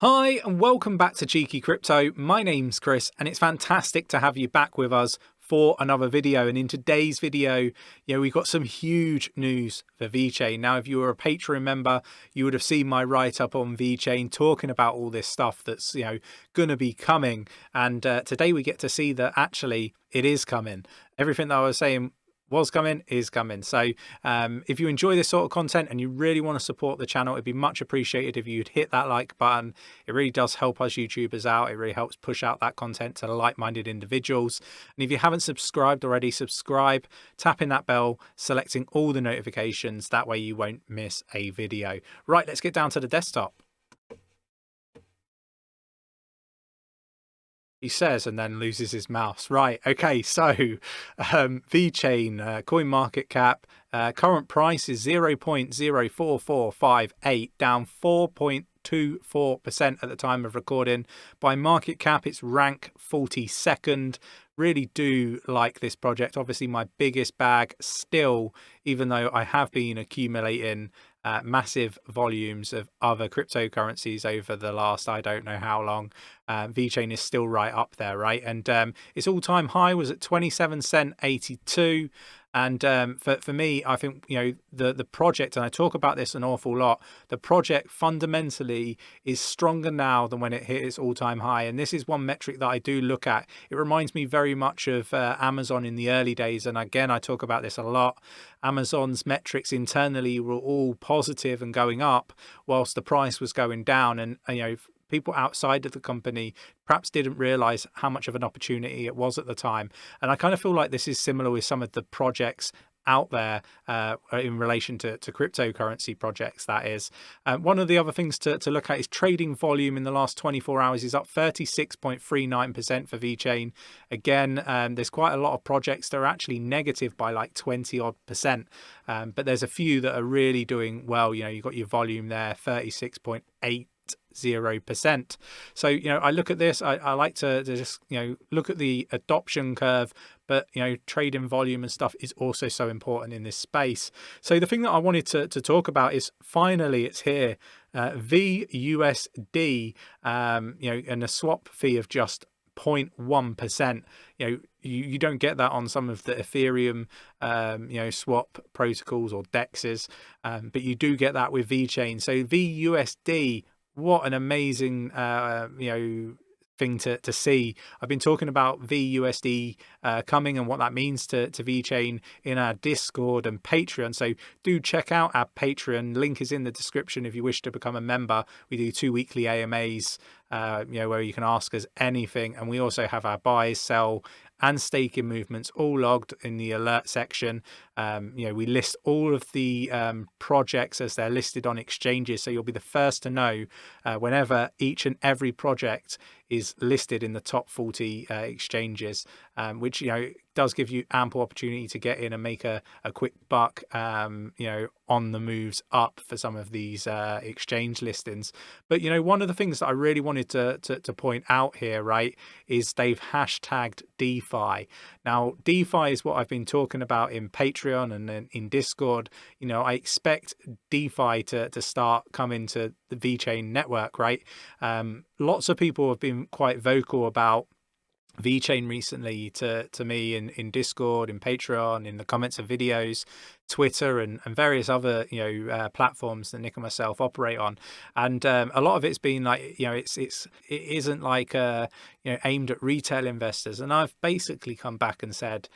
Hi and welcome back to Cheeky Crypto. My name's Chris and it's fantastic to have you back with us for another video. And in today's video, we've got some huge news for Vechain. Now, if you were a Patreon member, you would have seen my write-up on Vechain talking about all this stuff that's, going to be coming. And today we get to see that actually it is coming. Everything that I was saying was coming is coming. So if you enjoy this sort of content and you really want to support the channel, it'd be much appreciated if you'd hit that like button. It really does help us YouTubers out. It really helps push out that content to like-minded individuals. And if you haven't subscribed already, subscribe, tapping that bell, selecting all the notifications. That way you won't miss a video. Right, let's get down to the desktop. He says, and then loses his mouse. Right. Okay. So Vechain coin market cap, current price is 0.04458, down 4.24% at the time of recording. By market cap, it's rank 42nd. Really do like this project. Obviously my biggest bag still, even though I have been accumulating massive volumes of other cryptocurrencies over the last I don't know how long, Vechain is still right up there, right? And its all-time high was at 27 cent 82. And for me, I think, the project, and I talk about this an awful lot, the project fundamentally is stronger now than when it hit its all-time high. And this is one metric that I do look at. It reminds me very much of Amazon in the early days. And again, I talk about this a lot. Amazon's metrics internally were all positive and going up whilst the price was going down. And, people outside of the company perhaps didn't realize how much of an opportunity it was at the time. And I kind of feel like this is similar with some of the projects out there in relation to cryptocurrency projects, that is. One of the other things to look at is trading volume in the last 24 hours is up 36.39% for Vechain. Again, there's quite a lot of projects that are actually negative by like 20 odd percent. But there's a few that are really doing well. You've got your volume there, 36.80%. So, I look at this, I like to just, look at the adoption curve, but, trading volume and stuff is also so important in this space. So the thing that I wanted to talk about is finally it's here, VUSD, and a swap fee of just 0.1%. You don't get that on some of the Ethereum, swap protocols or DEXs, but you do get that with Vechain. So VUSD, what an amazing, thing to see. I've been talking about VUSD coming and what that means to Vechain in our Discord and Patreon. So do check out our Patreon. Link is in the description if you wish to become a member. We do 2 weekly AMAs, where you can ask us anything. And we also have our buy, sell, and staking movements all logged in the alert section. We list all of the projects as they're listed on exchanges, so you'll be the first to know whenever each and every project is listed in the top 40 exchanges, which does give you ample opportunity to get in and make a quick buck, on the moves up for some of these exchange listings. But one of the things that I really wanted to point out here, right, is they've hashtagged DeFi. Now, DeFi is what I've been talking about in Patreon and then in Discord. I expect DeFi to start coming to the Vechain network, right? Lots of people have been quite vocal about Vechain recently to me in Discord, in Patreon, in the comments of videos, Twitter, and various other platforms that Nick and myself operate on. And a lot of it's been like it isn't like aimed at retail investors. And I've basically come back and said,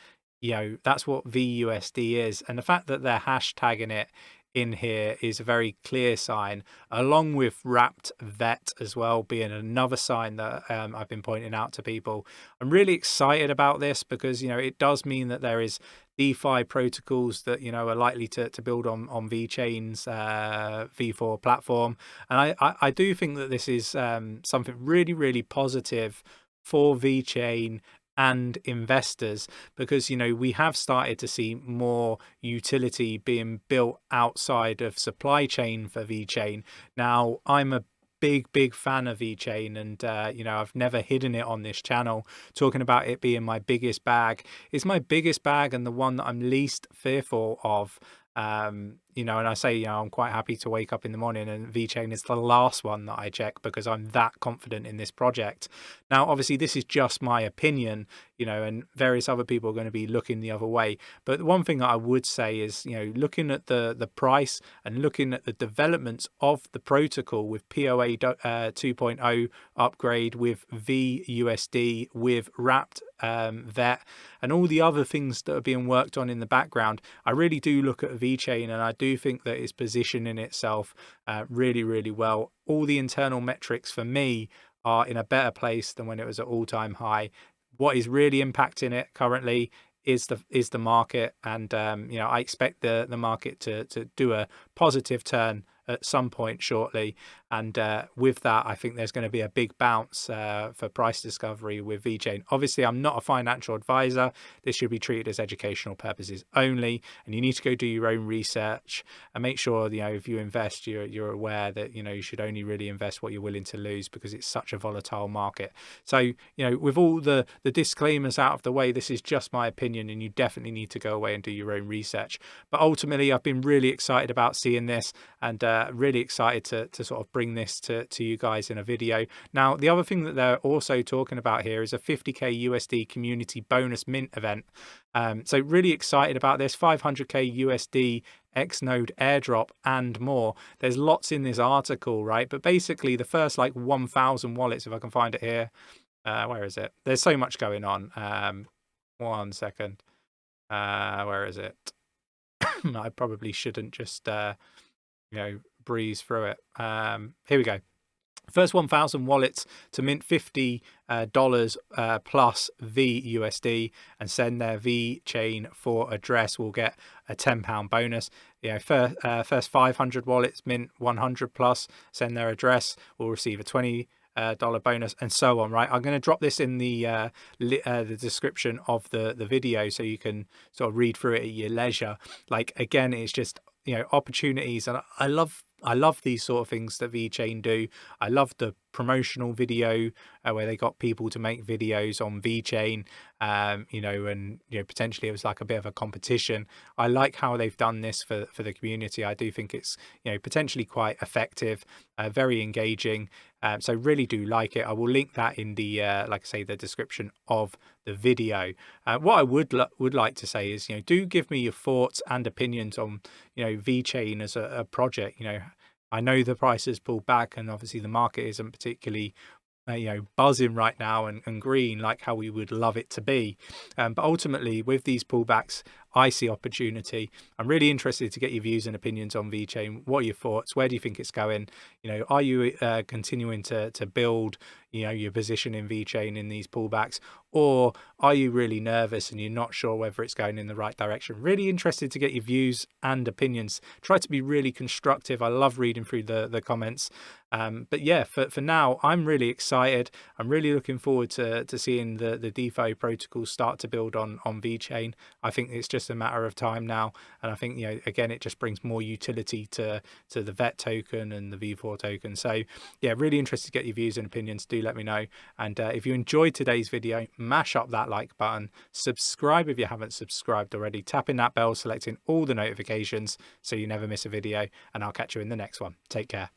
that's what VUSD is, and the fact that they're hashtagging it in here is a very clear sign, along with wrapped vet as well being another sign that I've been pointing out to people. I'm really excited about this because it does mean that there is DeFi protocols that are likely to build on Vechain's V4 platform, and I do think that this is something really positive for Vechain and investors, because we have started to see more utility being built outside of supply chain for Vechain. Now, I'm a big fan of Vechain, and I've never hidden it on this channel, talking about it being my biggest bag. It's my biggest bag and the one that I'm least fearful of. You know, and I say, you know, I'm quite happy to wake up in the morning and Vechain is the last one that I check because I'm that confident in this project. Now, obviously, this is just my opinion, you know, and various other people are going to be looking the other way. But the one thing that I would say is, you know, looking at the price and looking at the developments of the protocol with POA 2.0 upgrade, with VUSD, with wrapped VET, and all the other things that are being worked on in the background, I really do look at Vechain and I do think that it's positioning itself really, really well. All the internal metrics for me are in a better place than when it was at all-time high. What is really impacting it currently is the market, and you know, I expect the market to do a positive turn at some point shortly, and with that I think there's going to be a big bounce for price discovery with Vechain. Obviously, I'm not a financial advisor. This should be treated as educational purposes only, and you need to go do your own research and make sure, you know, if you invest, you're aware that, you know, you should only really invest what you're willing to lose, because it's such a volatile market. So, you know, with all the disclaimers out of the way, this is just my opinion, and you definitely need to go away and do your own research. But ultimately, I've been really excited about seeing this, and really excited to sort of bring this to you guys in a video. Now, the other thing that they're also talking about here is a 50k USD community bonus mint event. So really excited about this. 500k USD XNode airdrop and more. There's lots in this article, right? But basically the first like 1,000 wallets, if I can find it here, where is it? There's so much going on. 1 second. Where is it? I probably shouldn't just you know, breeze through it. Here we go. First 1,000 wallets to mint $50 plus VUSD and send their Vechain for address will get a £10 bonus. You know, first 500 wallets mint 100 plus, send their address, will receive a $20 bonus, and so on. Right, I'm going to drop this in the description of the video so you can sort of read through it at your leisure. Like, again, it's just, you know, opportunities, and I love these sort of things that Vechain do. I love the promotional video where they got people to make videos on Vechain, you know, and, you know, potentially it was like a bit of a competition. I like how they've done this for the community. I do think it's, you know, potentially quite effective, very engaging. So really do like it. I will link that in the like I say, the description of the video. What I would like to say is, you know, do give me your thoughts and opinions on, you know, Vechain as a project. You know, I know the price has pulled back, and obviously the market isn't particularly you know, buzzing right now and green like how we would love it to be, but ultimately with these pullbacks I see opportunity. I'm really interested to get your views and opinions on Vechain. What are your thoughts? Where do you think it's going? You know, are you continuing to build, you know, your position in Vechain in these pullbacks, or are you really nervous and you're not sure whether it's going in the right direction? Really interested to get your views and opinions. Try to be really constructive. I love reading through the comments. But yeah, for now, I'm really excited. I'm really looking forward to seeing the DeFi protocol start to build on Vechain. I think it's just a matter of time now, and I think, you know, again, it just brings more utility to the VET token and the V4 token. So yeah, really interested to get your views and opinions. Do let me know, and if you enjoyed today's video, mash up that like button, subscribe if you haven't subscribed already, tapping that bell, selecting all the notifications so you never miss a video, and I'll catch you in the next one. Take care.